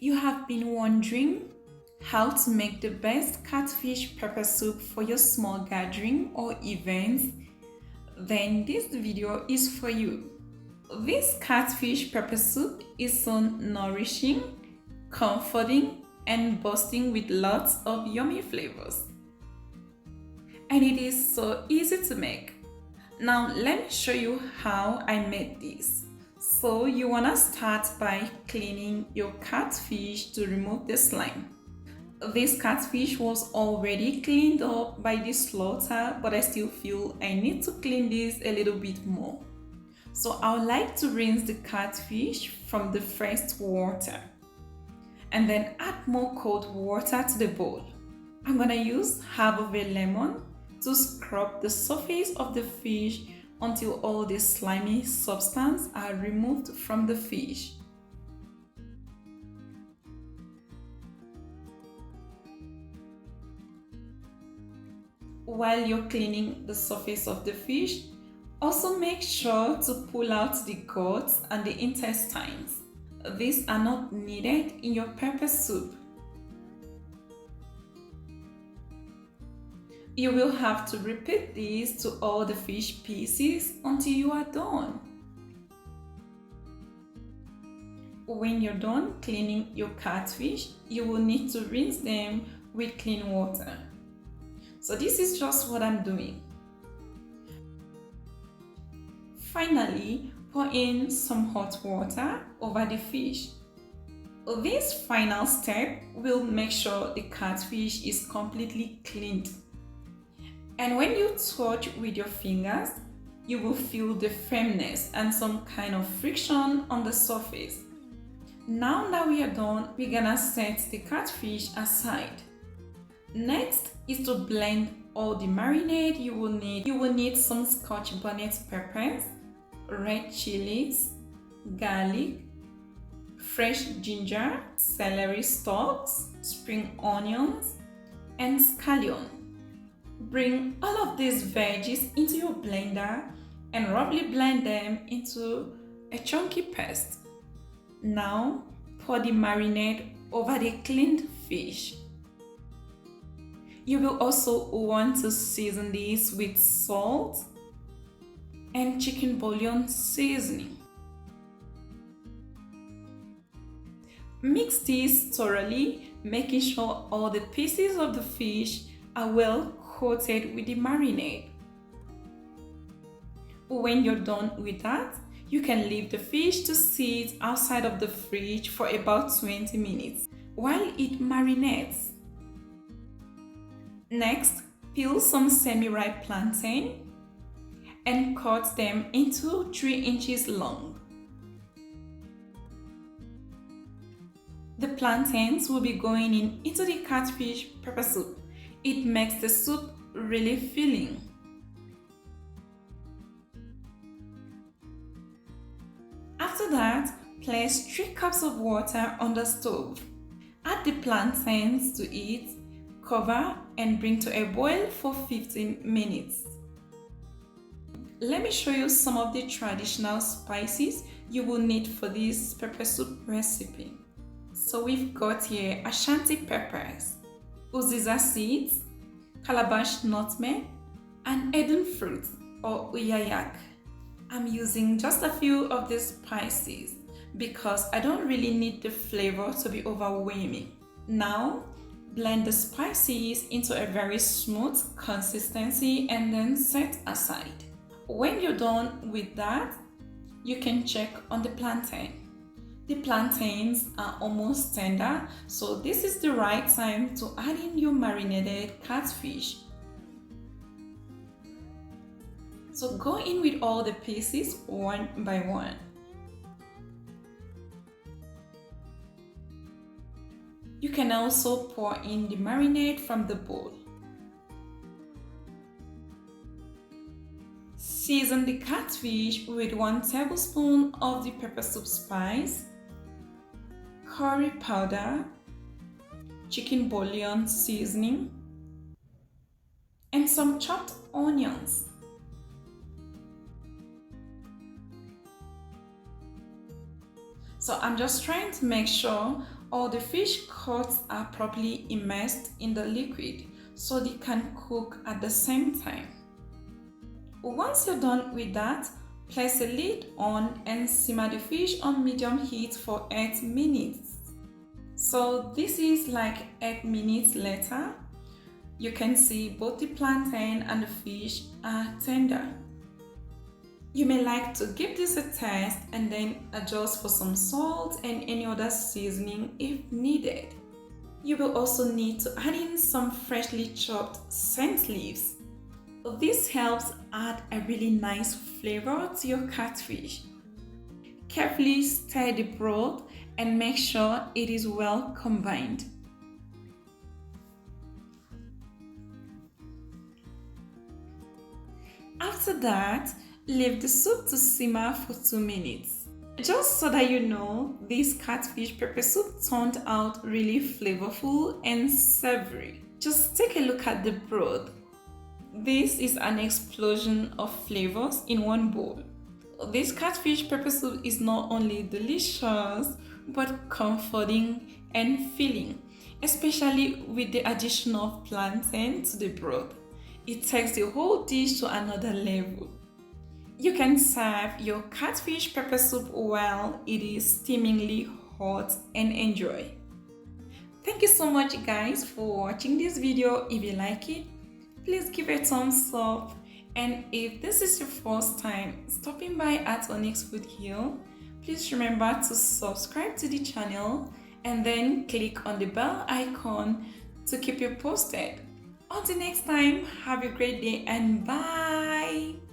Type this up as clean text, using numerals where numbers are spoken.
If you have been wondering how to make the best catfish pepper soup for your small gathering or events, then this video is for you. This catfish pepper soup is so nourishing, comforting, and bursting with lots of yummy flavors. And it is so easy to make. Now let me show you how I made this. So you want to start by cleaning your catfish to remove the slime. This catfish was already cleaned up by the slaughter, but I still feel I need to clean this a little bit more. So I would like to rinse the catfish from the fresh water and then add more cold water to the bowl. I'm gonna use half of a lemon to scrub the surface of the fish until all the slimy substance are removed from the fish. While you're cleaning the surface of the fish, also make sure to pull out the guts and the intestines. These are not needed in your pepper soup. You will have to repeat this to all the fish pieces until you are done. When you're done cleaning your catfish, you will need to rinse them with clean water. So this is just what I'm doing. Finally, pour in some hot water over the fish. This final step will make sure the catfish is completely cleaned. And when you touch with your fingers, you will feel the firmness and some kind of friction on the surface. Now that we are done, we're gonna set the catfish aside. Next is to blend all the marinade you will need. You will need some scotch bonnet peppers, red chilies, garlic, fresh ginger, celery stalks, spring onions, and scallion. Bring all of these veggies into your blender and roughly blend them into a chunky paste. Now pour the marinade over the cleaned fish. You will also want to season this with salt and chicken bouillon seasoning. Mix this thoroughly, making sure all the pieces of the fish are well coated with the marinade. When you're done with that, you can leave the fish to sit outside of the fridge for about 20 minutes while it marinates. Next, peel some semi-ripe plantain and cut them into 3 inches long. The plantains will be going into the catfish pepper soup. It makes the soup really filling. After that, place 3 cups of water on the stove. Add the plantains to it, cover and bring to a boil for 15 minutes. Let me show you some of the traditional spices you will need for this pepper soup recipe. So we've got here Ashanti peppers, Uziza seeds, Calabash nutmeg, and Aiden fruit or Uyayak. I'm using just a few of these spices because I don't really need the flavor to be overwhelming. Now, blend the spices into a very smooth consistency and then set aside. When you're done with that, you can check on the plantain. The plantains are almost tender, so this is the right time to add in your marinated catfish. So go in with all the pieces one by one. You can also pour in the marinade from the bowl. Season the catfish with 1 tablespoon of the pepper soup spice, curry powder, chicken bouillon seasoning, and some chopped onions. So I'm just trying to make sure all the fish cuts are properly immersed in the liquid so they can cook at the same time. Once you're done with that, place a lid on and simmer the fish on medium heat for 8 minutes. So this is like 8 minutes later. You can see both the plantain and the fish are tender. You may like to give this a test and then adjust for some salt and any other seasoning if needed. You will also need to add in some freshly chopped scent leaves. This helps add a really nice flavor to your catfish. Carefully stir the broth and make sure it is well combined. After that, leave the soup to simmer for 2 minutes. Just so that you know, this catfish pepper soup turned out really flavorful and savory. Just take a look at the broth. This is an explosion of flavors in one bowl. This catfish pepper soup is not only delicious, but comforting and filling, especially with the addition of plantain to the broth. It takes the whole dish to another level. You can serve your catfish pepper soup while it is steamingly hot and enjoy. Thank you so much guys for watching this video. If you like it, please give a thumbs up. And if this is your first time stopping by at Onyx Food Hill, please remember to subscribe to the channel and then click on the bell icon to keep you posted. Until next time, have a great day and bye!